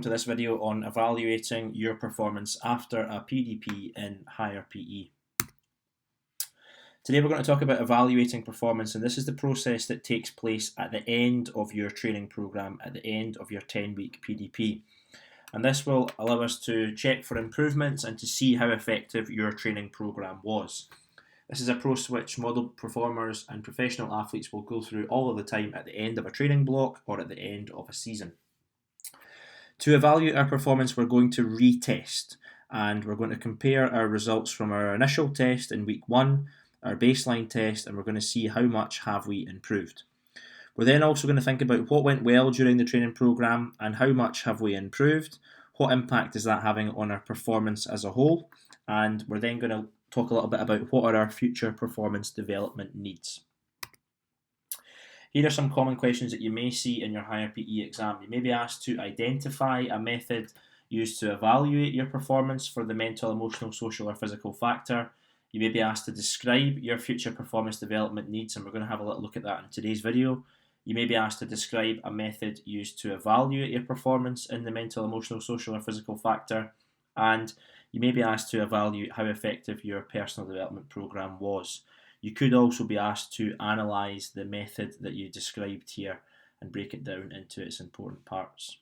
welcome to this video on evaluating your performance after a PDP in higher PE. Today we're going to talk about evaluating performance, and this is the process that takes place at the end of your training programme, at the end of your 10-week PDP. And this will allow us to check for improvements and to see how effective your training programme was. This is a process which model performers and professional athletes will go through all of the time at the end of a training block or at the end of a season. To evaluate our performance, we're going to retest, and we're going to compare our results from our initial test in week 1, our baseline test, and we're going to see how much have we improved. We're then also going to think about what went well during the training programme and how much have we improved, what impact is that having on our performance as a whole, and we're then going to talk a little bit about what are our future performance development needs. Here are some common questions that you may see in your higher PE exam. You may be asked to identify a method used to evaluate your performance for the mental, emotional, social or physical factor. You may be asked to describe your future performance development needs, and we're going to have a little look at that in today's video. You may be asked to describe a method used to evaluate your performance in the mental, emotional, social or physical factor, and you may be asked to evaluate how effective your personal development programme was. You could also be asked to analyse the method that you described here and break it down into its important parts.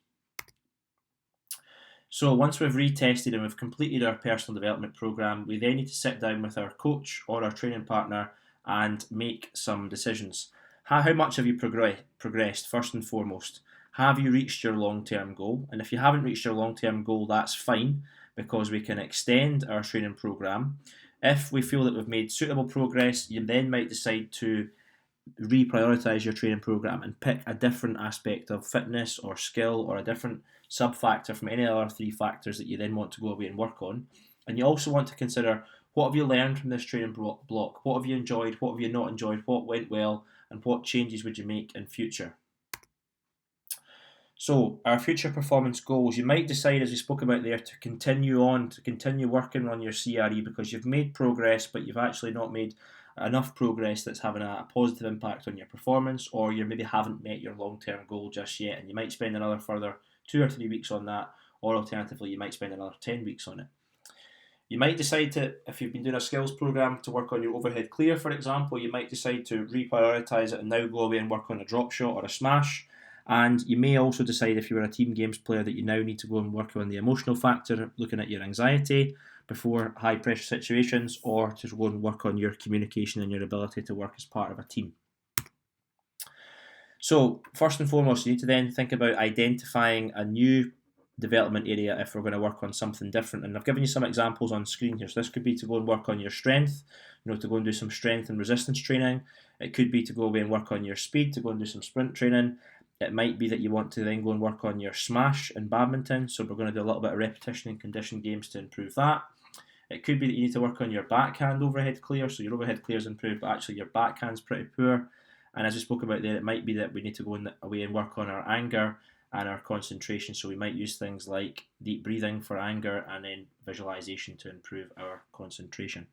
So once we've retested and we've completed our personal development programme, we then need to sit down with our coach or our training partner and make some decisions. How much have you progressed, first and foremost? Have you reached your long-term goal? And if you haven't reached your long-term goal, that's fine, because we can extend our training programme. If we feel that we've made suitable progress, you then might decide to reprioritise your training programme and pick a different aspect of fitness or skill or a different sub-factor from any other 3 factors that you then want to go away and work on. And you also want to consider, what have you learned from this training block? What have you enjoyed? What have you not enjoyed? What went well? And what changes would you make in future? So, our future performance goals, you might decide, as we spoke about there, to continue working on your CRE because you've made progress, but you've actually not made enough progress that's having a positive impact on your performance, or you maybe haven't met your long-term goal just yet, and you might spend another further 2 or 3 weeks on that, or alternatively, you might spend another 10 weeks on it. You might decide to, if you've been doing a skills programme, to work on your overhead clear, for example. You might decide to reprioritise it and now go away and work on a drop shot or a smash. And you may also decide, if you're a team games player, that you now need to go and work on the emotional factor, looking at your anxiety before high pressure situations, or to go and work on your communication and your ability to work as part of a team. So first and foremost, you need to then think about identifying a new development area if we're going to work on something different. And I've given you some examples on screen here. So this could be to go and work on your strength, to go and do some strength and resistance training. It could be to go away and work on your speed, to go and do some sprint training. It might be that you want to then go and work on your smash in badminton, so we're going to do a little bit of repetition in conditioned games to improve that. It could be that you need to work on your backhand overhead clear, so your overhead clear is improved, but actually your backhand's pretty poor. And as we spoke about there, it might be that we need to go away and work on our anger and our concentration, so we might use things like deep breathing for anger and then visualization to improve our concentration.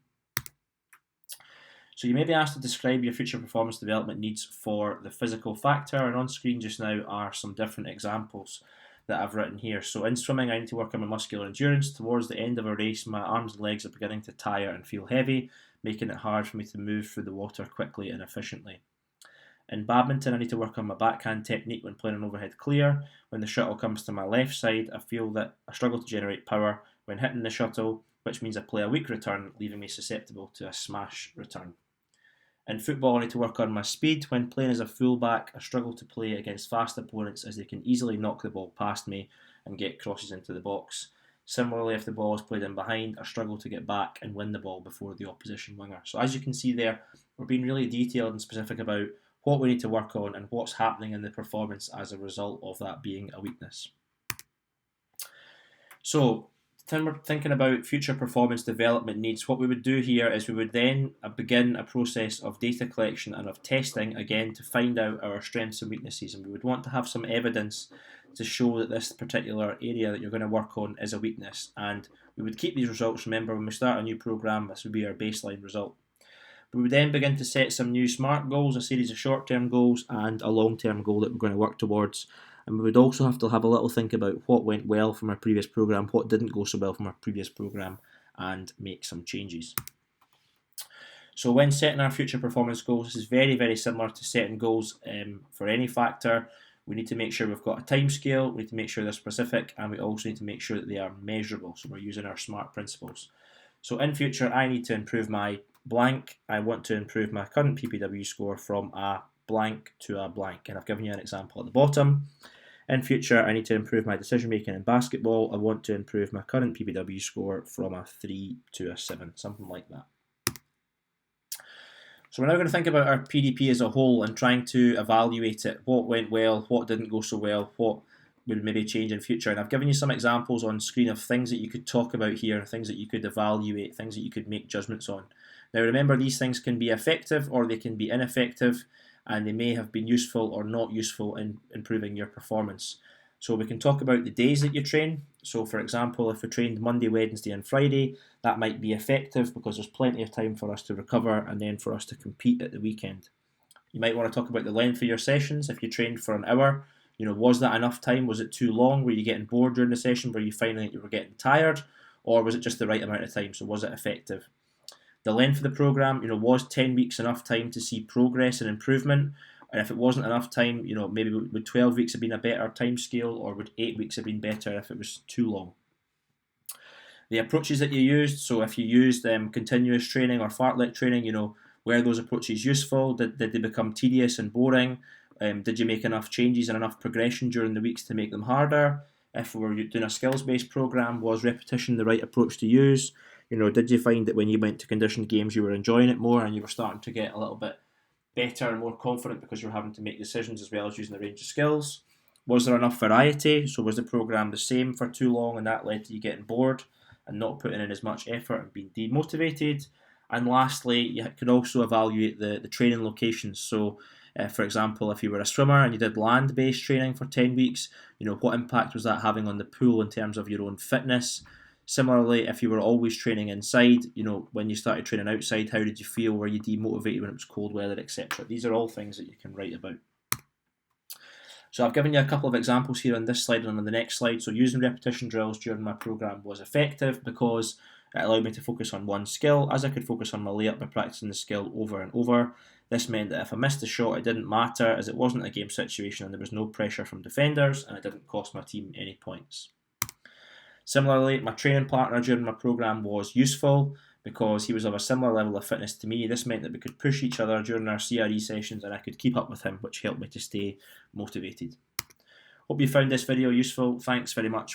So you may be asked to describe your future performance development needs for the physical factor, and on screen just now are some different examples that I've written here. So in swimming, I need to work on my muscular endurance. Towards the end of a race, my arms and legs are beginning to tire and feel heavy, making it hard for me to move through the water quickly and efficiently. In badminton, I need to work on my backhand technique when playing an overhead clear. When the shuttle comes to my left side, I feel that I struggle to generate power when hitting the shuttle, which means I play a weak return, leaving me susceptible to a smash return. In football, I need to work on my speed. When playing as a fullback, I struggle to play against fast opponents as they can easily knock the ball past me and get crosses into the box. Similarly, if the ball is played in behind, I struggle to get back and win the ball before the opposition winger. So as you can see there, we're being really detailed and specific about what we need to work on and what's happening in the performance as a result of that being a weakness. So, when we're thinking about future performance development needs, what we would do here is we would then begin a process of data collection and of testing again to find out our strengths and weaknesses, and we would want to have some evidence to show that this particular area that you're going to work on is a weakness, and we would keep these results. Remember, when we start a new program, this would be our baseline result. We would then begin to set some new SMART goals, a series of short-term goals and a long-term goal that we're going to work towards. and we would also have to have a little think about what went well from our previous programme, what didn't go so well from our previous programme, and make some changes. So when setting our future performance goals, this is very, very similar to setting goals for any factor. We need to make sure we've got a time scale, we need to make sure they're specific, and we also need to make sure that they are measurable. So we're using our SMART principles. So in future, I need to improve my blank. I want to improve my current PPW score from a blank to a blank. And I've given you an example at the bottom. In future, I need to improve my decision making in basketball. I want to improve my current PPW score from a 3 to a 7, something like that. So we're now going to think about our PDP as a whole and trying to evaluate it. What went well, what didn't go so well, what would maybe change in future. And I've given you some examples on screen of things that you could talk about here, things that you could evaluate, things that you could make judgments on. Now remember, these things can be effective or they can be ineffective, and they may have been useful or not useful in improving your performance. So we can talk about the days that you train. So for example, if we trained Monday, Wednesday and Friday, that might be effective because there's plenty of time for us to recover and then for us to compete at the weekend. You might want to talk about the length of your sessions. If you trained for an hour, was that enough time? Was it too long? Were you getting bored during the session? Were you finding that you were getting tired? Or was it just the right amount of time? So was it effective? The length of the program, was 10 weeks enough time to see progress and improvement? And if it wasn't enough time, maybe would 12 weeks have been a better time scale, or would 8 weeks have been better if it was too long? The approaches that you used, so if you used continuous training or fartlek training, were those approaches useful? Did they become tedious and boring? Did you make enough changes and enough progression during the weeks to make them harder? If we were doing a skills-based program, was repetition the right approach to use? Did you find that when you went to conditioned games you were enjoying it more and you were starting to get a little bit better and more confident because you're having to make decisions as well as using a range of skills? Was there enough variety? So was the program the same for too long and that led to you getting bored and not putting in as much effort and being demotivated? And lastly, you could also evaluate the training locations. So for example, if you were a swimmer and you did land-based training for 10 weeks, what impact was that having on the pool in terms of your own fitness? Similarly, if you were always training inside, when you started training outside, how did you feel? Were you demotivated when it was cold weather, etc.? These are all things that you can write about. So I've given you a couple of examples here on this slide and on the next slide. So using repetition drills during my program was effective because it allowed me to focus on one skill, as I could focus on my layup by practicing the skill over and over. This meant that if I missed a shot, it didn't matter, as it wasn't a game situation and there was no pressure from defenders, and it didn't cost my team any points. Similarly, my training partner during my program was useful because he was of a similar level of fitness to me. This meant that we could push each other during our CRE sessions and I could keep up with him, which helped me to stay motivated. Hope you found this video useful. Thanks very much.